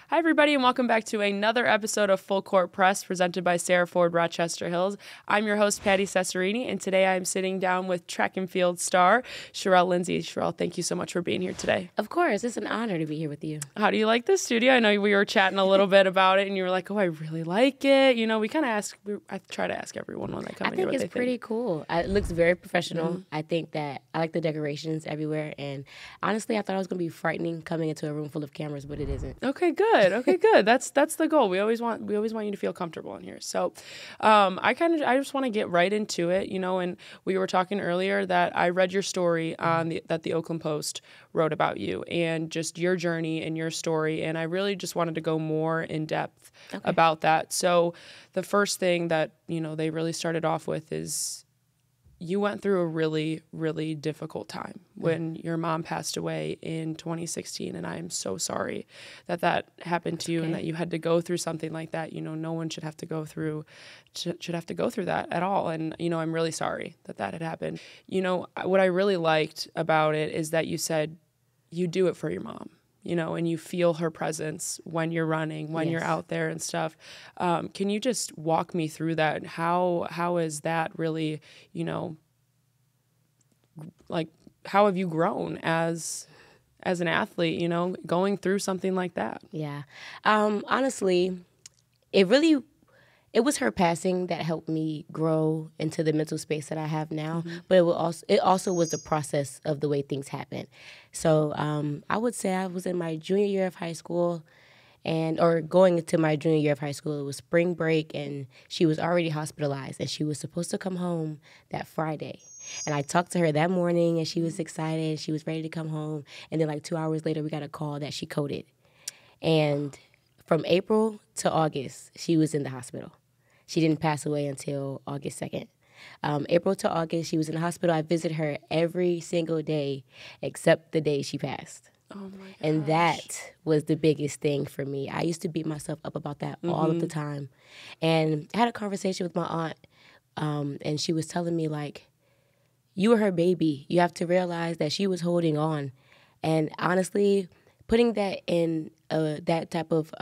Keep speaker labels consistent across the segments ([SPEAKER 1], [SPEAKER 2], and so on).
[SPEAKER 1] Hi, everybody, and welcome back to another episode of Full Court Press presented by Serra Ford Rochester Hills. I'm your host, Patti Cesarini, and today I'm sitting down with track and field star Shirelle Linzy. Shirelle, thank you so much for being here today.
[SPEAKER 2] Of course. It's an honor to be here with you.
[SPEAKER 1] How do you like this studio? I know we were chatting a little bit about it, and you were like, oh, I really like it. You know, we kind of ask, I try to ask everyone when they come in here what they think.
[SPEAKER 2] I think it's pretty cool. It looks very professional. Mm-hmm. I think that I like the decorations everywhere, and honestly, I thought it was going to be frightening coming into a room full of cameras, but it isn't.
[SPEAKER 1] Okay, good. That's the goal. We always want you to feel comfortable in here. So, I just want to get right into it, you know. And we were talking earlier that I read your story on that the Oakland Post wrote about you and just your journey and your story, and I really just wanted to go more in depth about that. So, the first thing that they really started off with is you went through a really, really difficult time when your mom passed away in 2016, and I am so sorry that happened to you and that you had to go through something like that. You know, no one should have to go through that at all, and I'm really sorry that had happened. You know, what I really liked about it is that you said you do it for your mom. And you feel her presence when you're running, when you're out there and stuff. Can you just walk me through that? How is that really, like, how have you grown as an athlete, going through something like that?
[SPEAKER 2] Yeah. Honestly, it was her passing that helped me grow into the mental space that I have now. Mm-hmm. But it also was the process of the way things happen. So I would say I was in my junior year of high school, or going into my junior year of high school. It was spring break, and she was already hospitalized, and she was supposed to come home that Friday. And I talked to her that morning, and she was excited. She was ready to come home. And then 2 hours later, we got a call that she coded. And from April to August, she was in the hospital. She didn't pass away until August 2nd. April to August, she was in the hospital. I visited her every single day except the day she passed.
[SPEAKER 1] Oh, my gosh.
[SPEAKER 2] And that was the biggest thing for me. I used to beat myself up about that all of the time. And I had a conversation with my aunt, and she was telling me, you were her baby. You have to realize that she was holding on. And honestly, putting that in that type of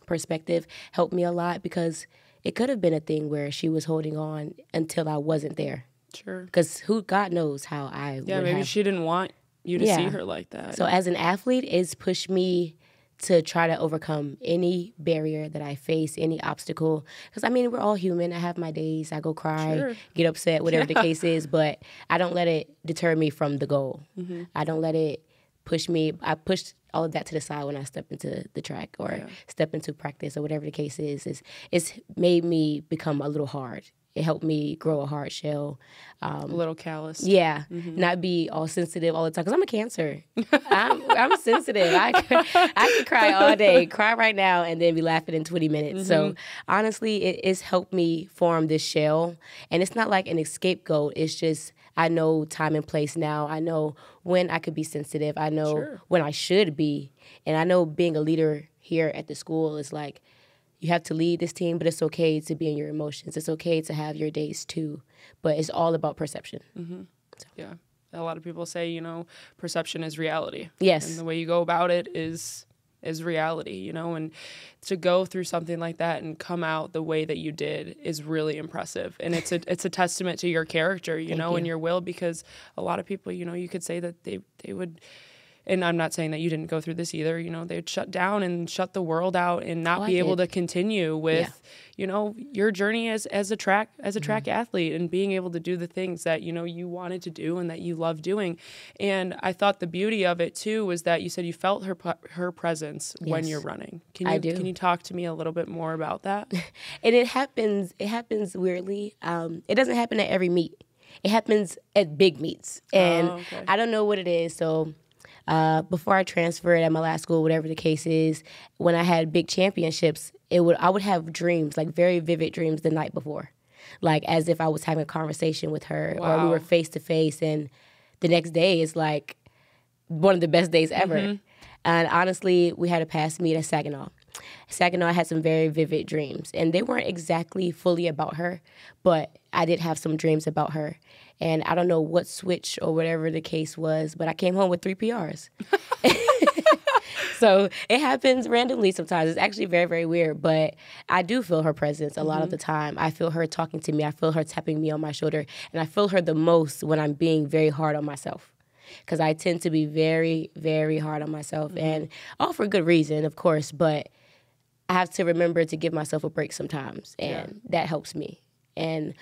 [SPEAKER 2] perspective helped me a lot, because it could have been a thing where she was holding on until I wasn't there.
[SPEAKER 1] Sure.
[SPEAKER 2] Because God knows how I would
[SPEAKER 1] maybe she didn't want you to see her like that.
[SPEAKER 2] So as an athlete, it's pushed me to try to overcome any barrier that I face, any obstacle. Because, we're all human. I have my days. I go cry, get upset, whatever the case is. But I don't let it deter me from the goal. Mm-hmm. I don't let it push me. I pushed all of that to the side when I step into the track or step into practice or whatever the case is. It's made me become a little hard. It helped me grow a hard shell.
[SPEAKER 1] A little callous.
[SPEAKER 2] Yeah, not be all sensitive all the time, because I'm a Cancer. I'm sensitive. I can cry all day, cry right now, and then be laughing in 20 minutes. Mm-hmm. So honestly, it's helped me form this shell. And it's not like an scapegoat. It's just I know time and place now. I know when I could be sensitive. I know when I should be. And I know being a leader here at the school is you have to lead this team, but it's okay to be in your emotions. It's okay to have your days too, but it's all about perception.
[SPEAKER 1] Mm-hmm. So. Yeah. A lot of people say, perception is reality.
[SPEAKER 2] Yes.
[SPEAKER 1] And the way you go about it is reality, and to go through something like that and come out the way that you did is really impressive. And it's a testament to your character, and your will, because a lot of people, you could say that they would. And I'm not saying that you didn't go through this either. They'd shut down and shut the world out and not be able to continue with, your journey as a track athlete and being able to do the things that, you wanted to do and that you love doing. And I thought the beauty of it too was that you said you felt her presence when you're running.
[SPEAKER 2] I do.
[SPEAKER 1] Can you talk to me a little bit more about that?
[SPEAKER 2] And it happens weirdly. It doesn't happen at every meet. It happens at big meets. And I don't know what it is. So before I transferred at my last school, whatever the case is, when I had big championships, I would have dreams, very vivid dreams the night before, as if I was having a conversation with her or we were face to face, and the next day is one of the best days ever. Mm-hmm. And honestly, we had a past meet at Saginaw. I had some very vivid dreams, and they weren't exactly fully about her, but I did have some dreams about her. And I don't know what switch or whatever the case was, but I came home with 3 PRs. So it happens randomly sometimes. It's actually very, very weird. But I do feel her presence a lot of the time. I feel her talking to me. I feel her tapping me on my shoulder. And I feel her the most when I'm being very hard on myself. Because I tend to be very, very hard on myself. And all for good reason, of course. But I have to remember to give myself a break sometimes. And that helps me. And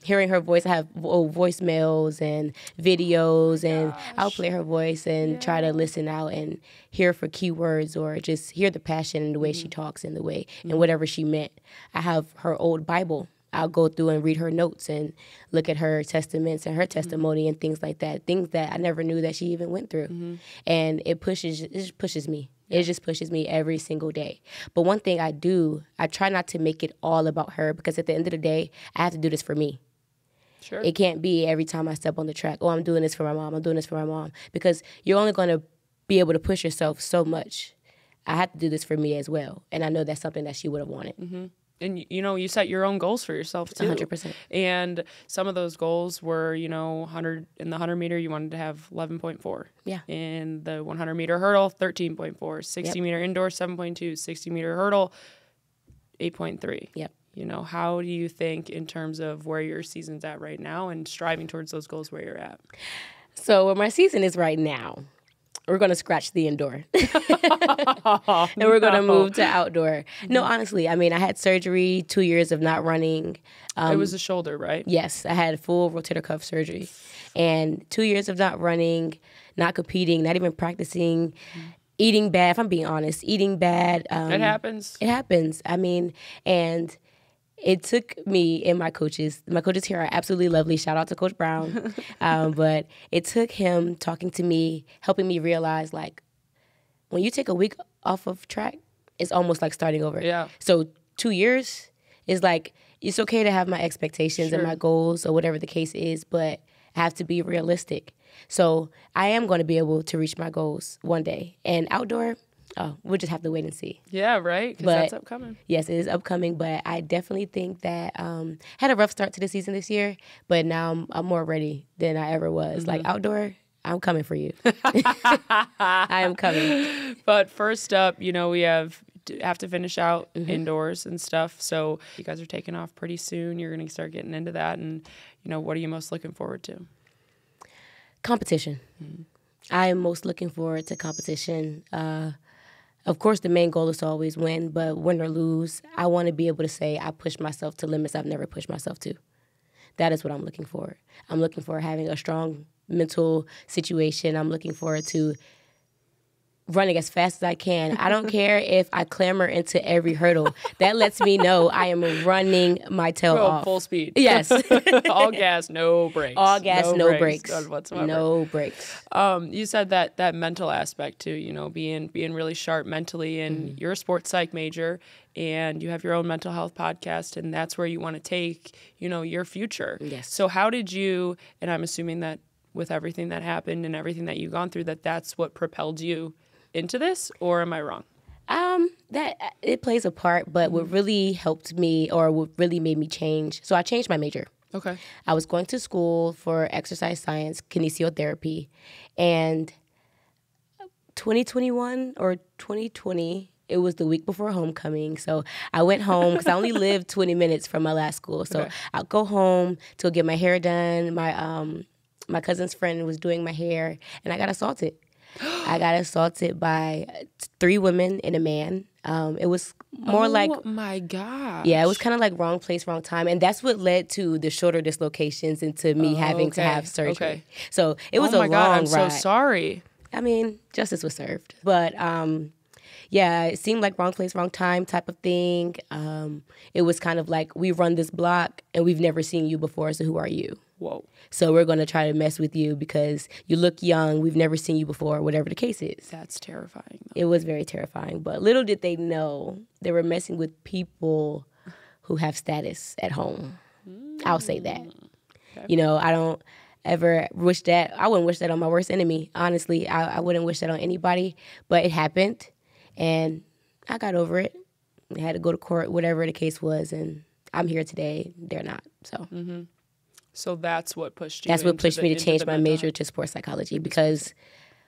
[SPEAKER 2] hearing her voice, I have voicemails and videos, and I'll play her voice and try to listen out and hear for keywords or just hear the passion in the way she talks and the way and whatever she meant. I have her old Bible. I'll go through and read her notes and look at her testaments and her testimony and things like that, things that I never knew that she even went through. And it just pushes me. It just pushes me every single day. But one thing I do, I try not to make it all about her, because at the end of the day, I have to do this for me.
[SPEAKER 1] Sure.
[SPEAKER 2] It can't be every time I step on the track, oh, I'm doing this for my mom, I'm doing this for my mom. Because you're only going to be able to push yourself so much. I have to do this for me as well. And I know that's something that she would have wanted.
[SPEAKER 1] And, you know, you set your own goals for yourself, too.
[SPEAKER 2] 100%.
[SPEAKER 1] And some of those goals were, you know, 100 in the 100 meter, you wanted to have 11.4.
[SPEAKER 2] Yeah.
[SPEAKER 1] In the 100 meter hurdle, 13.4. 60 meter indoor, 7.2. 60 meter hurdle, 8.3.
[SPEAKER 2] Yep.
[SPEAKER 1] You know, how do you think in terms of where your season's at right now and striving towards those goals where you're at?
[SPEAKER 2] So where my season is right now, we're going to scratch the indoor. And we're going to move to outdoor. No, honestly, I mean, I had surgery, 2 years of not running.
[SPEAKER 1] It was a shoulder, right?
[SPEAKER 2] Yes, I had full rotator cuff surgery. And 2 years of not running, not competing, not even practicing, eating bad, if I'm being honest, eating bad.
[SPEAKER 1] It happens.
[SPEAKER 2] It happens. I mean, and it took me and my coaches here are absolutely lovely. Shout out to Coach Brown. But it took him talking to me, helping me realize, like, when you take a week off of track, it's almost like starting over.
[SPEAKER 1] Yeah.
[SPEAKER 2] So 2 years is like, it's okay to have my expectations and my goals or whatever the case is, but I have to be realistic. So I am going to be able to reach my goals one day. And outdoor, we'll just have to wait and see.
[SPEAKER 1] Yeah, right? Because that's upcoming.
[SPEAKER 2] Yes, it is upcoming, but I definitely think that had a rough start to the season this year, but now I'm more ready than I ever was. Like outdoor, I'm coming for you. I am coming.
[SPEAKER 1] But first up, you know, we have to finish out indoors and stuff. So you guys are taking off pretty soon. You're going to start getting into that. And, you know, what are you most looking forward to?
[SPEAKER 2] Competition. I am most looking forward to competition. Of course, the main goal is to always win, but win or lose, I want to be able to say I pushed myself to limits I've never pushed myself to. That is what I'm looking for. I'm looking for having a strong mental situation. I'm looking forward to running as fast as I can. I don't care if I clamber into every hurdle. That lets me know I am running my tail off.
[SPEAKER 1] Full speed.
[SPEAKER 2] Yes.
[SPEAKER 1] All gas, no brakes.
[SPEAKER 2] All gas, no brakes.
[SPEAKER 1] None whatsoever.
[SPEAKER 2] No brakes.
[SPEAKER 1] You said that mental aspect too, you know, being really sharp mentally, and you're a sports psych major and you have your own mental health podcast, and that's where you want to take, you know, your future.
[SPEAKER 2] Yes.
[SPEAKER 1] So how did you, and I'm assuming that with everything that happened and everything that you've gone through, that's what propelled you into this, or am I wrong?
[SPEAKER 2] That it plays a part, but what really helped me, or what really made me change, so I changed my major.
[SPEAKER 1] Okay.
[SPEAKER 2] I was going to school for exercise science, kinesiotherapy, and 2021 or 2020, it was the week before homecoming, so I went home because I only lived 20 minutes from my last school, so I'll go home to get my hair done. My cousin's friend was doing my hair, and I got assaulted. I got assaulted by 3 women and a man. It was more like...
[SPEAKER 1] Oh, my gosh.
[SPEAKER 2] Yeah, it was kind of like wrong place, wrong time. And that's what led to the shoulder dislocations and to me having to have surgery. Okay. So it was a long ride. Oh, my God,
[SPEAKER 1] I'm so sorry.
[SPEAKER 2] I mean, justice was served. But, yeah, it seemed like wrong place, wrong time type of thing. It was kind of like, we run this block and we've never seen you before, so who are you?
[SPEAKER 1] Whoa.
[SPEAKER 2] So we're going to try to mess with you because you look young, we've never seen you before, whatever the case is.
[SPEAKER 1] That's terrifying.
[SPEAKER 2] It was very terrifying. But little did they know they were messing with people who have status at home. I'll say that. Okay. You know, I don't ever wish that. I wouldn't wish that on my worst enemy. Honestly, I wouldn't wish that on anybody. But it happened, and I got over it. I had to go to court, whatever the case was, and I'm here today. They're not, so...
[SPEAKER 1] So that's what pushed you.
[SPEAKER 2] That's what pushed me to change my major to sports psychology, because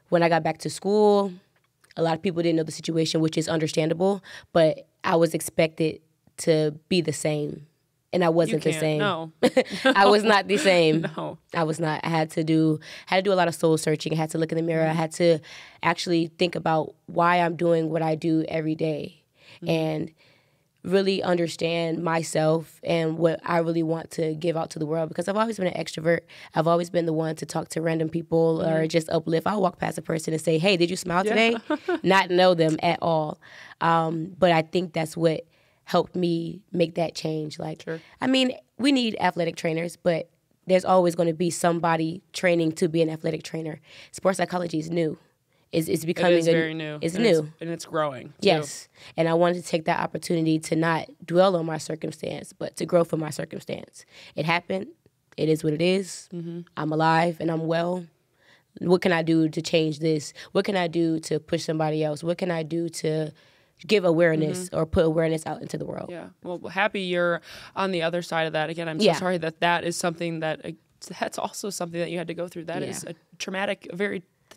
[SPEAKER 2] when I got back to school, A lot of people didn't know the situation, which is understandable, but I was expected to be the same. And I wasn't the same.
[SPEAKER 1] No.
[SPEAKER 2] I was not the same.
[SPEAKER 1] No.
[SPEAKER 2] I was not. I had to do a lot of soul searching. I had to look in the mirror. I had to actually think about why I'm doing what I do every day and really understand myself and what I really want to give out to the world, because I've always been an extrovert. I've always been the one to talk to random people or just uplift. I'll walk past a person and say, hey, did you smile today? Not know them at all. But I think that's what helped me make that change. Like,
[SPEAKER 1] Sure.
[SPEAKER 2] I mean, we need athletic trainers, but there's always going to be somebody training to be an athletic trainer. Sports psychology is new. It's becoming
[SPEAKER 1] very new.
[SPEAKER 2] It's
[SPEAKER 1] and
[SPEAKER 2] new.
[SPEAKER 1] And it's growing, too.
[SPEAKER 2] Yes. And I wanted to take that opportunity to not dwell on my circumstance, but to grow from my circumstance. It happened. It is what it is. I'm alive and I'm well. What can I do to change this? What can I do to push somebody else? What can I do to give awareness or put awareness out into the world?
[SPEAKER 1] Yeah. Well, happy you're on the other side of that. Again, I'm so sorry that is something that's also something that you had to go through. That is a traumatic,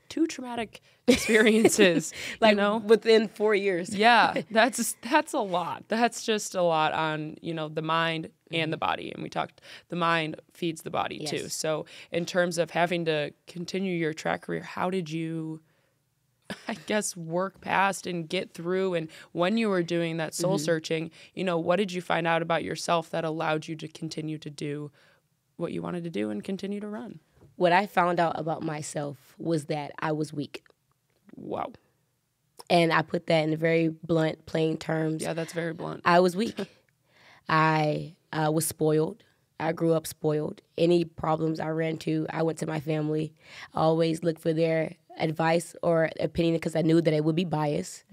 [SPEAKER 1] two traumatic experiences,
[SPEAKER 2] like within 4 years.
[SPEAKER 1] Yeah, that's a lot. That's just a lot on, the mind and the body. And we talked, the mind feeds the body too. So in terms of having to continue your track career, how did you, I guess, work past and get through? And when you were doing that soul searching, what did you find out about yourself that allowed you to continue to do what you wanted to do and continue to run?
[SPEAKER 2] What I found out about myself was that I was weak.
[SPEAKER 1] Wow.
[SPEAKER 2] And I put that in very blunt, plain terms.
[SPEAKER 1] Yeah, that's very blunt.
[SPEAKER 2] I was weak. I was spoiled. I grew up spoiled. Any problems I ran to, I went to my family. I always looked for their advice or opinion because I knew that it would be biased.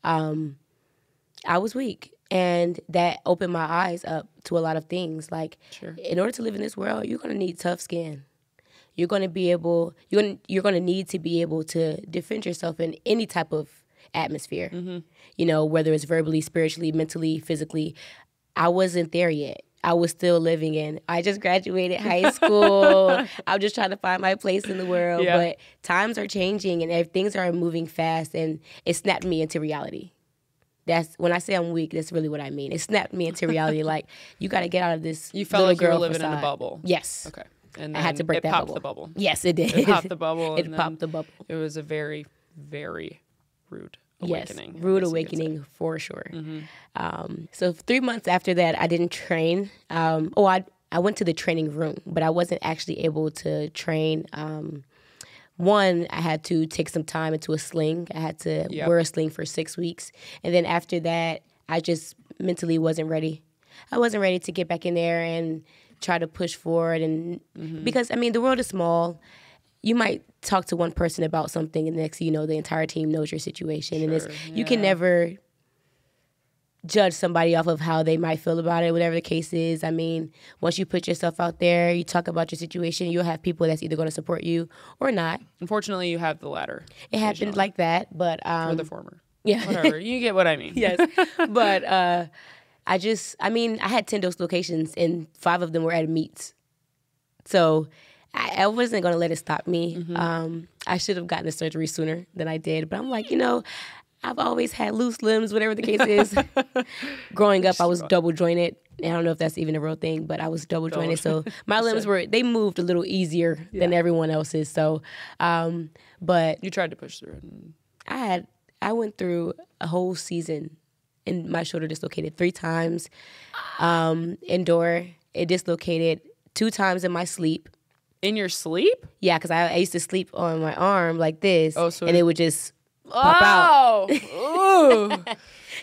[SPEAKER 2] I was weak. And that opened my eyes up to a lot of things. Like, in order to live in this world, you're going to need tough skin. You're going to be able, you're going to need to be able to defend yourself in any type of atmosphere, whether it's verbally, spiritually, mentally, physically. I wasn't there yet. I was still living in. I just graduated high school. I'm just trying to find my place in the world.
[SPEAKER 1] Yeah.
[SPEAKER 2] But times are changing and things are moving fast, and it snapped me into reality. That's when I say I'm weak, that's really what I mean. It snapped me into reality. Like, you got to get out of this.
[SPEAKER 1] You felt like you were living
[SPEAKER 2] facade.
[SPEAKER 1] in a bubble.
[SPEAKER 2] Yes.
[SPEAKER 1] Okay. And
[SPEAKER 2] I had to break that
[SPEAKER 1] bubble. It
[SPEAKER 2] bubble.
[SPEAKER 1] popped the bubble.
[SPEAKER 2] Yes, it did.
[SPEAKER 1] It popped the bubble.
[SPEAKER 2] It popped the bubble.
[SPEAKER 1] It was a very, very rude awakening.
[SPEAKER 2] Yes, rude awakening for sure. So 3 months after that, I didn't train. I went to the training room, but I wasn't actually able to train. One, I had to take some time into a sling. I had to wear a sling for 6 weeks. And then after that, I just mentally wasn't ready. I wasn't ready to get back in there and try to push forward. And because, the world is small. You might talk to one person about something, and the next thing you know, the entire team knows your situation. And you can never judge somebody off of how they might feel about it, whatever the case is. Once you put yourself out there, you talk about your situation, you'll have people that's either going to support you or not.
[SPEAKER 1] Unfortunately, you have the latter.
[SPEAKER 2] It happened like that, but...
[SPEAKER 1] or the former.
[SPEAKER 2] Yeah.
[SPEAKER 1] Whatever. You get what I mean.
[SPEAKER 2] Yes. But I had 10 dose locations, and 5 of them were at meets. So I wasn't going to let it stop me. I should have gotten the surgery sooner than I did. But I'm like, I've always had loose limbs, whatever the case is. Growing up, I was double jointed. I don't know if that's even a real thing, but I was double jointed. So my limbs they moved a little easier than everyone else's. So, but
[SPEAKER 1] you tried to push through it.
[SPEAKER 2] I went through a whole season and my shoulder dislocated 3 times. Indoor, it dislocated 2 times in my sleep.
[SPEAKER 1] In your sleep?
[SPEAKER 2] Yeah, because I used to sleep on my arm like this,
[SPEAKER 1] so
[SPEAKER 2] and it would just pop out.
[SPEAKER 1] Ooh.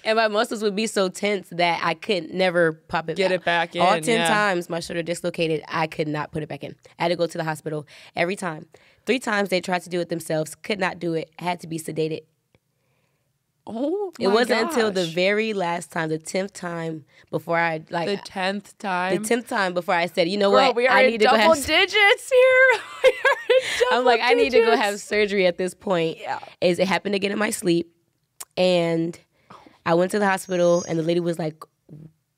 [SPEAKER 2] And my muscles would be so tense that I could never pop it
[SPEAKER 1] Get it back in.
[SPEAKER 2] All 10 times my shoulder dislocated, I could not put it back in. I had to go to the hospital every time. 3 times they tried to do it themselves, could not do it, I had to be sedated.
[SPEAKER 1] Oh, my
[SPEAKER 2] It wasn't
[SPEAKER 1] gosh.
[SPEAKER 2] until the very last time, the 10th time before I
[SPEAKER 1] The 10th time?
[SPEAKER 2] The 10th time before I said, you know
[SPEAKER 1] Girl,
[SPEAKER 2] what?
[SPEAKER 1] we are
[SPEAKER 2] I
[SPEAKER 1] in
[SPEAKER 2] need to go
[SPEAKER 1] double
[SPEAKER 2] have
[SPEAKER 1] digits here. We are in double
[SPEAKER 2] I'm like, I need to go
[SPEAKER 1] digits.
[SPEAKER 2] have surgery at this point.
[SPEAKER 1] Yeah.
[SPEAKER 2] It happened again in my sleep. And I went to the hospital, and the lady was like,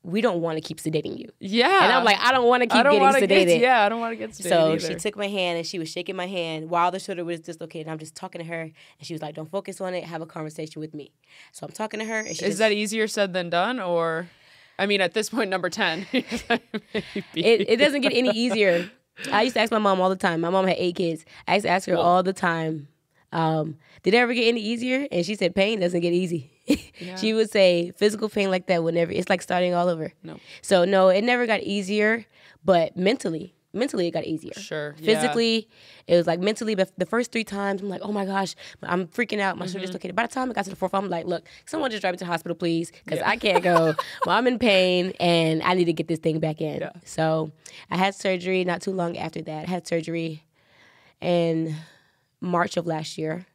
[SPEAKER 2] we don't want to keep sedating you.
[SPEAKER 1] Yeah.
[SPEAKER 2] And I'm like, I don't want to keep getting sedated.
[SPEAKER 1] I don't want to get sedated
[SPEAKER 2] So
[SPEAKER 1] either.
[SPEAKER 2] she took my hand and she was shaking my hand while the shoulder was dislocated. And I'm just talking to her. And she was like, don't focus on it. Have a conversation with me. So I'm talking to her. And
[SPEAKER 1] Is that easier said than done? Or, I mean, at this point, number 10.
[SPEAKER 2] it doesn't get any easier. I used to ask my mom all the time. My mom had 8 kids. I used to ask her all the time, did it ever get any easier? And she said, pain doesn't get easy. Yeah. She would say, physical pain like that would never, it's like starting all over.
[SPEAKER 1] No.
[SPEAKER 2] So, no, it never got easier, but mentally it got easier.
[SPEAKER 1] Sure.
[SPEAKER 2] Physically, it was like mentally, but the first 3 times, I'm like, oh my gosh, I'm freaking out. My shoulder's dislocated. By the time I got to the 4th, I'm like, look, someone just drive me to the hospital, please, because I can't go. Well, I'm in pain, and I need to get this thing back in. Yeah. So I had surgery not too long after that. I had surgery in March of last year,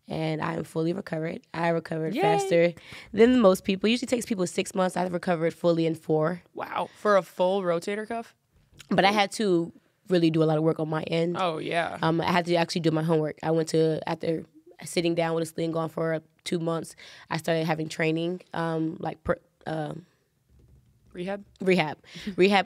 [SPEAKER 2] and I am fully recovered. I recovered faster than most people. It usually takes people 6 months. I recovered fully in 4.
[SPEAKER 1] Wow. For a full rotator cuff?
[SPEAKER 2] But I had to really do a lot of work on my end.
[SPEAKER 1] Oh, yeah.
[SPEAKER 2] I had to actually do my homework. I went to, after sitting down with a sling on for 2 months, I started having training, rehab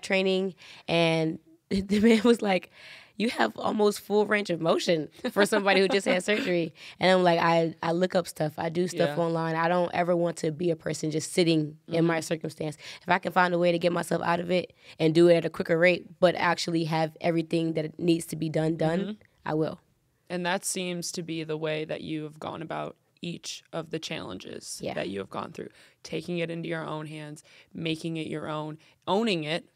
[SPEAKER 2] training. And the man was like, you have almost full range of motion for somebody who just had surgery. And I'm like, I look up stuff. I do stuff online. I don't ever want to be a person just sitting in my circumstance. If I can find a way to get myself out of it and do it at a quicker rate, but actually have everything that needs to be done, I will.
[SPEAKER 1] And that seems to be the way that you have gone about each of the challenges that you have gone through. Taking it into your own hands, making it your own, owning it,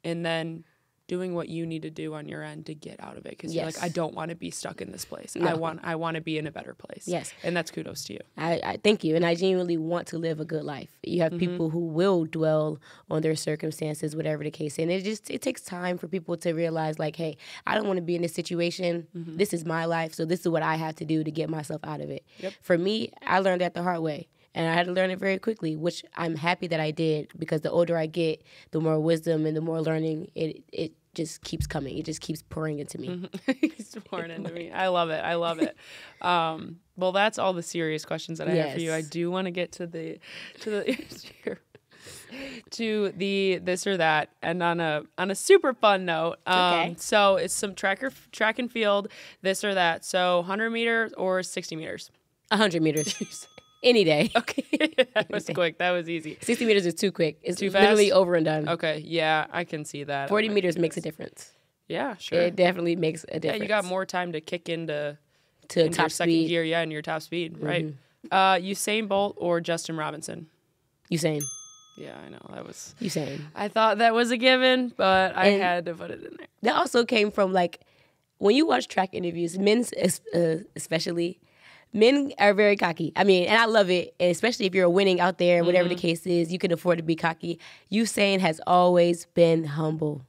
[SPEAKER 1] and then doing what you need to do on your end to get out of it. Because you're like, I don't want to be stuck in this place. No. I want to be in a better place. Yes. And that's kudos to you.
[SPEAKER 2] I thank you. And I genuinely want to live a good life. You have people who will dwell on their circumstances, whatever the case. And it takes time for people to realize, like, hey, I don't want to be in this situation. This is my life. So this is what I have to do to get myself out of it. Yep. For me, I learned that the hard way. And I had to learn it very quickly, which I'm happy that I did, because the older I get, the more wisdom and the more learning it just keeps coming. It just keeps pouring into me.
[SPEAKER 1] It's pouring into me. I love it. I love it. Well, that's all the serious questions that I have for you. I do want to get to the this or that, and on a super fun note. So it's some track and field, this or that. So 100 meters or 60 meters?
[SPEAKER 2] 100 meters. Any day.
[SPEAKER 1] Okay. That was quick. That was easy.
[SPEAKER 2] 60 meters is too quick. It's
[SPEAKER 1] too fast?
[SPEAKER 2] Literally over and done.
[SPEAKER 1] Okay. Yeah, I can see that.
[SPEAKER 2] 40 meters makes a difference.
[SPEAKER 1] Yeah, sure.
[SPEAKER 2] It definitely makes a difference.
[SPEAKER 1] Yeah, you got more time to kick into
[SPEAKER 2] top
[SPEAKER 1] your second
[SPEAKER 2] speed.
[SPEAKER 1] gear, in your top speed, right? Usain Bolt or Justin Robinson?
[SPEAKER 2] Usain.
[SPEAKER 1] Yeah, I know. That was...
[SPEAKER 2] Usain.
[SPEAKER 1] I thought that was a given, but I had to put it in there.
[SPEAKER 2] That also came from, like, when you watch track interviews, men especially... Men are very cocky. I mean, and I love it, and especially if you're winning out there, whatever the case is, you can afford to be cocky. Usain has always been humble.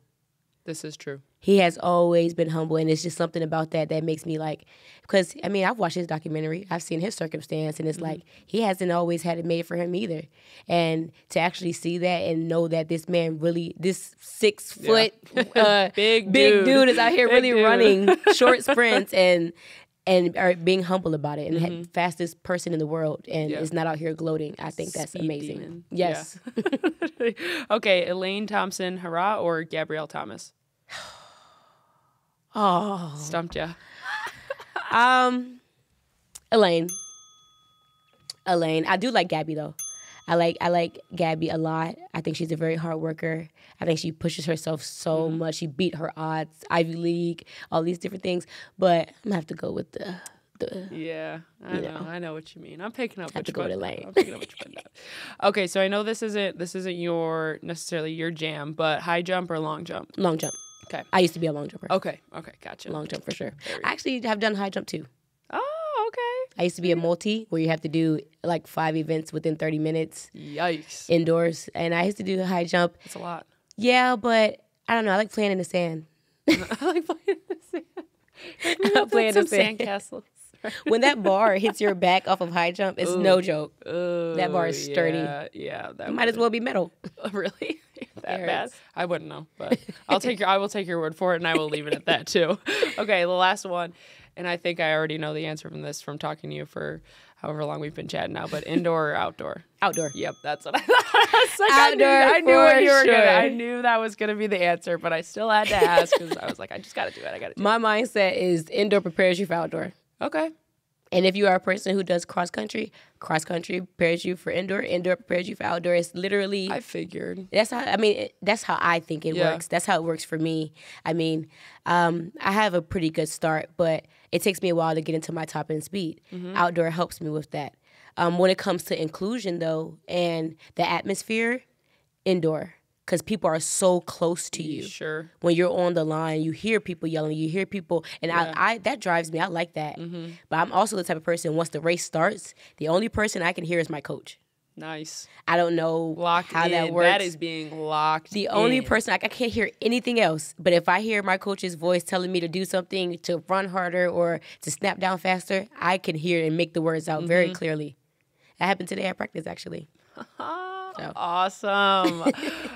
[SPEAKER 1] This is true.
[SPEAKER 2] He has always been humble, and it's just something about that makes me like, because, I mean, I've watched his documentary. I've seen his circumstance, and it's like, he hasn't always had it made for him either. And to actually see that and know that this man really, this 6 foot big dude is out here really running short sprints and are being humble about it, and fastest person in the world, and is not out here gloating. I think that's amazing.
[SPEAKER 1] Demon.
[SPEAKER 2] Yes.
[SPEAKER 1] Yeah. Okay, Elaine Thompson-Herah or Gabrielle Thomas?
[SPEAKER 2] Oh.
[SPEAKER 1] Stumped ya.
[SPEAKER 2] Elaine. I do like Gabby, though. I like Gabby a lot. I think she's a very hard worker. I think she pushes herself so much. She beat her odds, Ivy League, all these different things. But I'm gonna have to go with the
[SPEAKER 1] yeah, I know what you mean. I'm picking up.
[SPEAKER 2] I have to go with Elaine.
[SPEAKER 1] I'm picking up what you put down. Okay, so I know this isn't necessarily your jam, but high jump or long jump?
[SPEAKER 2] Long jump.
[SPEAKER 1] Okay.
[SPEAKER 2] I used to be a long jumper.
[SPEAKER 1] Okay, gotcha.
[SPEAKER 2] Long jump for sure. I actually have done high jump too.
[SPEAKER 1] Oh, okay.
[SPEAKER 2] I used to be a multi where you have to do like 5 events within 30 minutes.
[SPEAKER 1] Yikes.
[SPEAKER 2] Indoors. And I used to do high jump.
[SPEAKER 1] That's a lot.
[SPEAKER 2] Yeah, but I don't know. I like playing in the sand.
[SPEAKER 1] I like playing in the sand. I
[SPEAKER 2] playing in the sand.
[SPEAKER 1] Sandcastles.
[SPEAKER 2] When that bar hits your back off of high jump, it's no joke. That bar is sturdy.
[SPEAKER 1] Yeah.
[SPEAKER 2] That might as well be metal.
[SPEAKER 1] Really? That bad? I wouldn't know, but I will take your word for it, and I will leave it at that too. Okay, the last one, and I think I already know the answer from talking to you for however long we've been chatting now, but indoor or outdoor?
[SPEAKER 2] Outdoor.
[SPEAKER 1] Yep, that's what I thought. I was like,
[SPEAKER 2] Outdoor,
[SPEAKER 1] I knew what you were
[SPEAKER 2] for
[SPEAKER 1] gonna.
[SPEAKER 2] sure.
[SPEAKER 1] I knew that was gonna be the answer, but I still had to ask because I was like, I just gotta do it. I gotta do it.
[SPEAKER 2] My mindset is indoor prepares you for outdoor.
[SPEAKER 1] Okay.
[SPEAKER 2] And if you are a person who does cross country prepares you for indoor. Indoor prepares you for outdoor. It's literally.
[SPEAKER 1] I figured.
[SPEAKER 2] That's how. I mean, that's how I think it works. That's how it works for me. I mean, I have a pretty good start, but it takes me a while to get into my top end speed. Outdoor helps me with that. When it comes to inclusion, though, and the atmosphere, indoor. Because people are so close to you.
[SPEAKER 1] Sure.
[SPEAKER 2] When you're on the line, you hear people yelling, you hear people, and I that drives me. I like that. But I'm also the type of person, once the race starts, the only person I can hear is my coach.
[SPEAKER 1] Nice.
[SPEAKER 2] I don't know how that works.
[SPEAKER 1] That is being locked
[SPEAKER 2] The only person, I can't hear anything else. But if I hear my coach's voice telling me to do something, to run harder or to snap down faster, I can hear and make the words out very clearly. That happened today at practice, actually. So.
[SPEAKER 1] Awesome.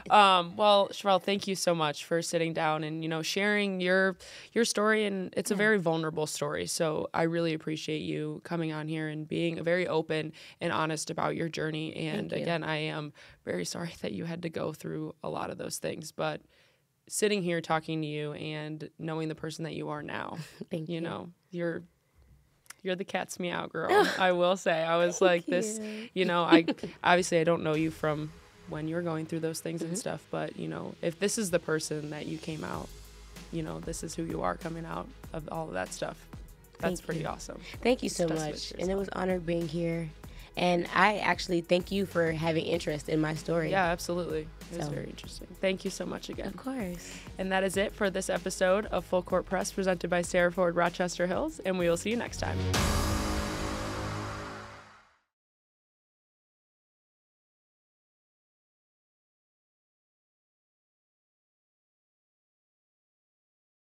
[SPEAKER 1] Well, Shirelle, thank you so much for sitting down and, sharing your story. And it's a very vulnerable story. So I really appreciate you coming on here and being very open and honest about your journey. And again, I am very sorry that you had to go through a lot of those things. But sitting here talking to you and knowing the person that you are now,
[SPEAKER 2] Thank you.
[SPEAKER 1] You're the cat's meow girl. I will say. I was like this, I obviously I don't know you from when you were going through those things and stuff, but if this is the person that you came out, this is who you are coming out of all of that stuff. That's pretty awesome.
[SPEAKER 2] Thank you so much. And it was honored being here. And I actually thank you for having interest in my story.
[SPEAKER 1] Yeah, absolutely. It was very interesting. Thank you so much again.
[SPEAKER 2] Of course.
[SPEAKER 1] And that is it for this episode of Full Court Press presented by Serra Rochester Hills, and we will see you next time.